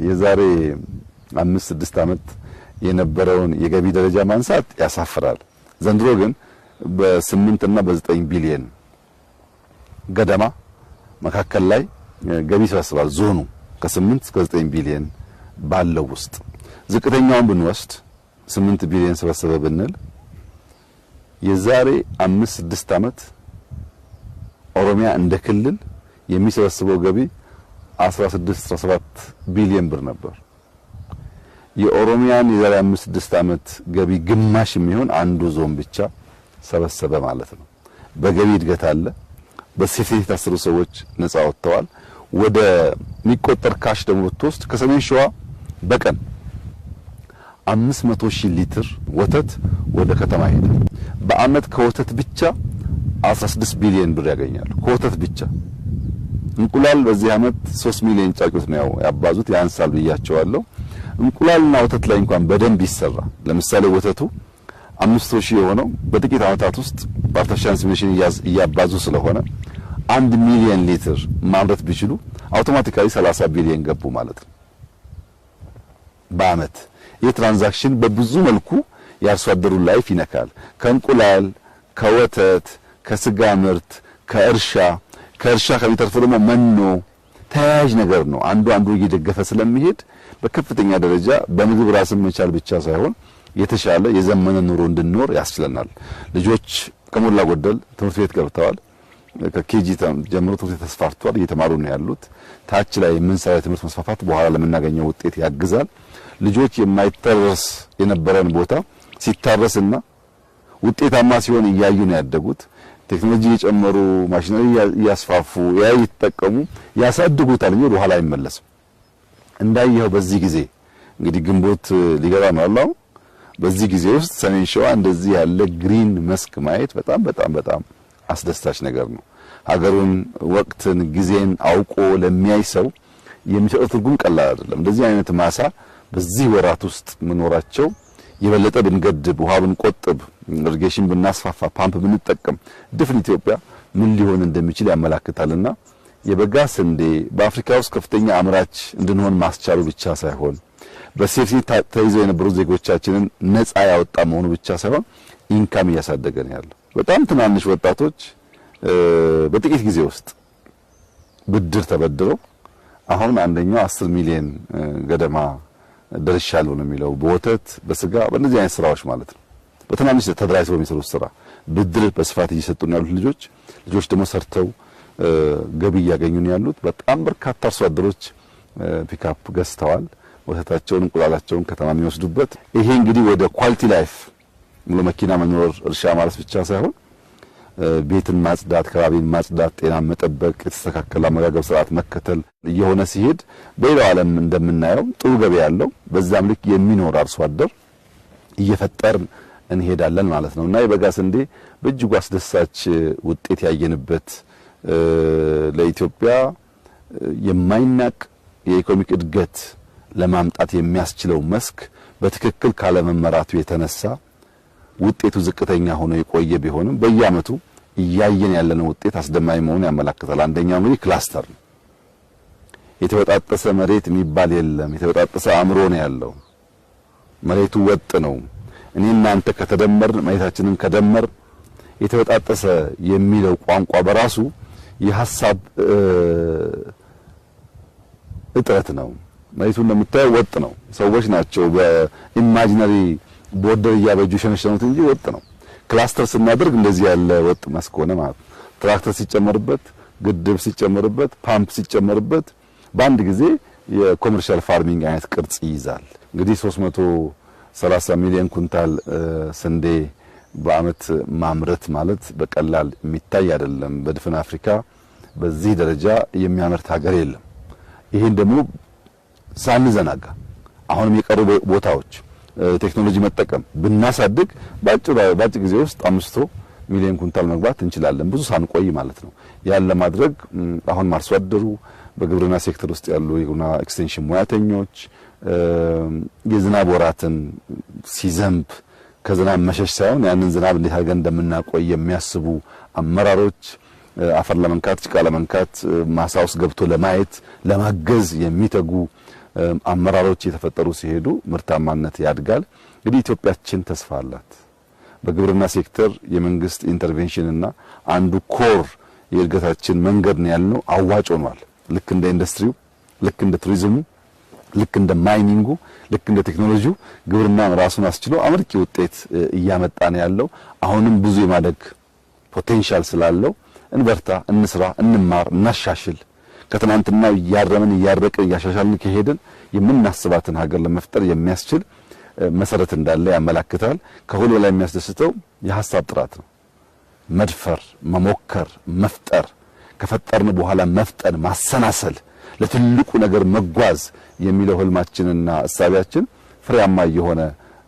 የዛሬ 5-6 ዓመት የነበረውን የገቢ ደረጃ ማንሳት ያሳፍራል። ዘንድሮ ግን በ8 እና በ9 ቢሊዮን ገደማ መካከል ላይ ገቢ ሰበስቧል። ዞኑ ከ8 እስከ 9 ቢሊዮን ባለው ውስጥ ዝቅተኛውን ብንወስድ 8 ቢሊዮን ሰበሰበ ብንል የዛሬ 5-6 ዓመት ኦሮሚያ እንደ ክልል የሚሰበስበው ገቢ 16-17 ቢሊዮን ብር ነበር። የኦሮሚያን የዛሬ 5-6 ዓመት ገቢ ግማሽ የሚሆን አንዱ ዞን ብቻ ሰበሰበ ማለት ነው። በገቢ እድገት አለ። በሴፍቲ የታሰሩ ሰዎች ነፃ ወጥተዋል። ወደ ሚቆጠር ካሽ ደግሞ ብትወስድ ከሰሜን ሸዋ በቀን 500,000 ሊትር ወተት ወደ ከተማ ይሄዳል። በአመት ከወተት ብቻ 16 ቢሊዮን ብር ያገኛሉ። ከወተት ብቻ እንቁላል በዚህ አመት 3 ሚሊዮን ጫጩት ነው ያባዙት። ያንሳል ብያቸዋለሁ። እንቁላልና ወተት ላይ እንኳን በደንብ ይሰራ። ለምሳሌ ወተቱ 500,000 የሆነው በጥቂት አመታት ውስጥ በአርቲፊሻል ኢንሴሚኔሽን እያባዙ ስለሆነ 1 ሚሊዮን ሊትር ማምረት ቢችሉ አውቶማቲካሊ 30 ቢሊዮን ገቡ ማለት ነው በአመት። ይህ ትራንዛክሽን በብዙ መልኩ የአርሶ አደሩን ላይፍ ይነካል። ከእንቁላል፣ ከወተት፣ ከስጋ ምርት፣ ከእርሻ ከሚተርፈው ደግሞ መኖ ተያያዥ ነገር ነው። አንዱ እየደገፈ ስለሚሄድ በከፍተኛ ደረጃ በምግብ ራስን መቻል ብቻ ሳይሆን የተሻለ የዘመነ ኑሮ እንድንኖር ያስችለናል። ልጆች ከሞላ ጎደል ትምህርት ቤት ገብተዋል። ከኬጂ ጀምሮ ትምህርት ቤት ተስፋፍቷል፣ እየተማሩ ነው ያሉት። ታች ላይ የምንሰራው ትምህርት መስፋፋት በኋላ ለምናገኘው ውጤት ያግዛል። ልጆች የማይተረስ የነበረን ቦታ ሲታረስና ውጤታማ ሲሆን እያዩ ነው ያደጉት። ቴክኖሎጂ እየጨመሩ ማሽነሪ እያስፋፉ እየተጠቀሙ ያሳድጉታል እንጂ ወደ ኋላ አይመለስም። እንዳየው በዚህ ጊዜ እንግዲህ ግንቦት ሊገባ ነው አላው። በዚህ ጊዜ ውስጥ ሰሜን ሸዋ እንደዚህ ያለ ግሪን መስክ ማየት በጣም አስደሳች ነገር ነው። ሀገሩን፣ ወቅትን፣ ጊዜን አውቆ ለሚያይ ሰው የሚሰጠው ትርጉም ቀላል አይደለም። እንደዚህ አይነት ማሳ በዚህ ወራት ውስጥ መኖራቸው የበለጠ ብንገድብ፣ ውሃ ብንቆጥብ፣ ኢሪጌሽን ብናስፋፋ፣ ፓምፕ ብንጠቀም ድፍን ኢትዮጵያ ምን ሊሆን እንደሚችል ያመላክታልና የበጋ ስንዴ በአፍሪካ ውስጥ ከፍተኛ አምራች እንድንሆን ማስቻሉ ብቻ ሳይሆን በሴፍቲ ተይዘው የነበሩ ዜጎቻችንን ነፃ ያወጣ መሆኑ ብቻ ሳይሆን ኢንካም እያሳደገ ነው ያለው። በጣም ትናንሽ ወጣቶች በጥቂት ጊዜ ውስጥ ብድር ተበድረው አሁን አንደኛው 10 ሚሊዮን ገደማ ደርሻለሁ ነው የሚለው። በወተት በስጋ በእነዚህ አይነት ስራዎች ማለት ነው። በትናንሽ ተደራጅተው የሚሰሩት ስራ ብድር በስፋት እየሰጡ ነው ያሉት ልጆች ደግሞ ሰርተው ገቢ እያገኙ ነው ያሉት። በጣም በርካታ አርሶ አደሮች ፒክአፕ ገዝተዋል። ወተታቸውን፣ እንቁላላቸውን ከተማ የሚወስዱበት። ይሄ እንግዲህ ወደ ኳሊቲ ላይፍ ሙሉ መኪና መኖር፣ እርሻ ማለት ብቻ ሳይሆን ቤትን ማጽዳት፣ ከባቢን ማጽዳት፣ ጤና መጠበቅ፣ የተስተካከለ አመጋገብ ስርዓት መከተል እየሆነ ሲሄድ በሌላው ዓለም እንደምናየው ጥሩ ገበያ ያለው በዛም ልክ የሚኖር አርሶ አደር እየፈጠርን እንሄዳለን ማለት ነውና የበጋ ስንዴ በእጅጉ አስደሳች ውጤት ያየንበት ለኢትዮጵያ የማይናቅ የኢኮኖሚክ እድገት ለማምጣት የሚያስችለው መስክ በትክክል ካለመመራቱ የተነሳ ውጤቱ ዝቅተኛ ሆኖ የቆየ ቢሆንም በየአመቱ እያየን ያለነው ውጤት አስደማሚ መሆኑን ያመለክታል። አንደኛው እንግዲህ ክላስተር ነው። የተወጣጠሰ መሬት የሚባል የለም። የተወጣጠሰ አእምሮ ነው ያለው። መሬቱ ወጥ ነው። እኔና አንተ ከተደመርን መሬታችንን ከደመር የተወጣጠሰ የሚለው ቋንቋ በራሱ የሐሳብ እጥረት ነው። መሬቱ እንደምታየው ወጥ ነው። ሰዎች ናቸው በኢማጂነሪ ቦርደር እያበጁ ሸነሸኑት እንጂ ወጥ ነው። ክላስተር ስናደርግ እንደዚህ ያለ ወጥ መስክ ሆነ ማለት ነው። ትራክተር ሲጨመርበት፣ ግድብ ሲጨመርበት፣ ፓምፕ ሲጨመርበት በአንድ ጊዜ የኮመርሻል ፋርሚንግ አይነት ቅርጽ ይይዛል። እንግዲህ 330 ሚሊዮን ኩንታል ስንዴ በአመት ማምረት ማለት በቀላል የሚታይ አይደለም። በድፍን አፍሪካ በዚህ ደረጃ የሚያመርት ሀገር የለም። ይሄን ደግሞ ሳንዘናጋ አሁንም የቀሩ ቦታዎች ቴክኖሎጂ መጠቀም ብናሳድግ ባጭር ጊዜ ውስጥ 500 ሚሊዮን ኩንታል መግባት እንችላለን፣ ብዙ ሳንቆይ ማለት ነው። ያን ለማድረግ አሁን አርሶ አደሩ በግብርና ሴክተር ውስጥ ያሉ የግብርና ኤክስቴንሽን ሙያተኞች የዝናብ ወራትን ሲዘንብ ከዝናብ መሸሽ ሳይሆን ያንን ዝናብ እንዴት አድርገን እንደምናቆይ የሚያስቡ አመራሮች፣ አፈር ለመንካት ጭቃ ለመንካት ማሳ ውስጥ ገብቶ ለማየት ለማገዝ የሚተጉ አመራሮች የተፈጠሩ ሲሄዱ ምርታማነት ያድጋል። እንግዲህ ኢትዮጵያችን ተስፋ አላት። በግብርና ሴክተር የመንግስት ኢንተርቬንሽን እና አንዱ ኮር የእድገታችን መንገድ ነው ያልነው አዋጭ ሆኗል። ልክ እንደ ኢንዱስትሪው፣ ልክ እንደ ቱሪዝሙ፣ ልክ እንደ ማይኒንጉ፣ ልክ እንደ ቴክኖሎጂው ግብርና ራሱን አስችሎ አመርቂ ውጤት እያመጣ ነው ያለው። አሁንም ብዙ የማደግ ፖቴንሻል ስላለው እንበርታ፣ እንስራ፣ እንማር፣ እናሻሽል። ከትናንትና ያረምን ያረቀ ያሻሻልን ከሄድን የምናስባትን ሀገር ለመፍጠር የሚያስችል መሰረት እንዳለ ያመላክታል። ከሁሉ በላይ የሚያስደስተው የሐሳብ ጥራት ነው። መድፈር፣ መሞከር፣ መፍጠር፣ ከፈጠርን በኋላ መፍጠን፣ ማሰናሰል፣ ለትልቁ ነገር መጓዝ የሚለው ህልማችንና እሳቢያችን ፍሬያማ እየሆነ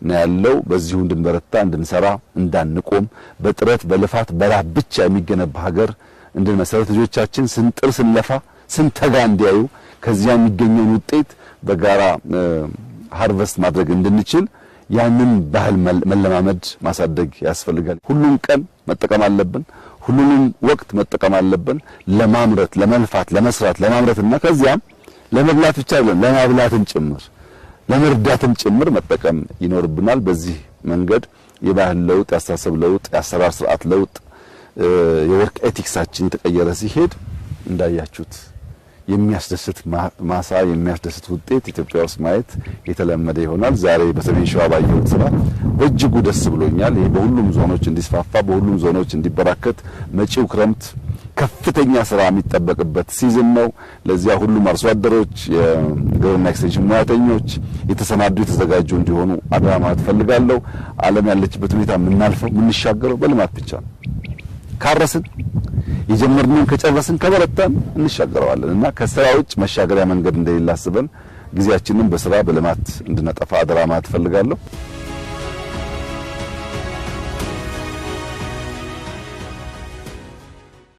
ነው ያለው። በዚሁ እንድንበረታ፣ እንድንሰራ፣ እንዳንቆም በጥረት በልፋት በላብ ብቻ የሚገነባ ሀገር እንድንመሰረት ልጆቻችን ስንጥር ስንለፋ ስንተጋ እንዲያዩ ከዚያ የሚገኘውን ውጤት በጋራ ሃርቨስት ማድረግ እንድንችል ያንን ባህል መለማመድ ማሳደግ ያስፈልጋል። ሁሉም ቀን መጠቀም አለብን። ሁሉንም ወቅት መጠቀም አለብን። ለማምረት፣ ለመልፋት፣ ለመስራት፣ ለማምረትና ከዚያም ለመብላት ብቻ አይደለም ለማብላትም ጭምር ለመርዳትም ጭምር መጠቀም ይኖርብናል። በዚህ መንገድ የባህል ለውጥ፣ ያስተሳሰብ ለውጥ፣ የአሰራር ስርዓት ለውጥ፣ የወርክ ኤቲክሳችን የተቀየረ ሲሄድ እንዳያችሁት የሚያስደስት ማሳ የሚያስደስት ውጤት ኢትዮጵያ ውስጥ ማየት የተለመደ ይሆናል። ዛሬ በሰሜን ሸዋ ባየሁት ስራ በእጅጉ ደስ ብሎኛል። ይሄ በሁሉም ዞኖች እንዲስፋፋ በሁሉም ዞኖች እንዲበራከት መጪው ክረምት ከፍተኛ ስራ የሚጠበቅበት ሲዝን ነው። ለዚያ ሁሉም አርሶ አደሮች፣ የግብርና ኤክስቴንሽን ሙያተኞች የተሰናዱ የተዘጋጁ እንዲሆኑ አደራ ማለት ፈልጋለሁ። ዓለም ያለችበት ሁኔታ የምናልፈው የምንሻገረው በልማት ብቻ ነው። ካረስን የጀመርነውን ከጨረስን ከበረታን እንሻገረዋለን እና ከስራ ውጭ መሻገሪያ መንገድ እንደሌለ አስበን ጊዜያችንን በስራ በልማት እንድናጠፋ አደራ ማለት ፈልጋለሁ።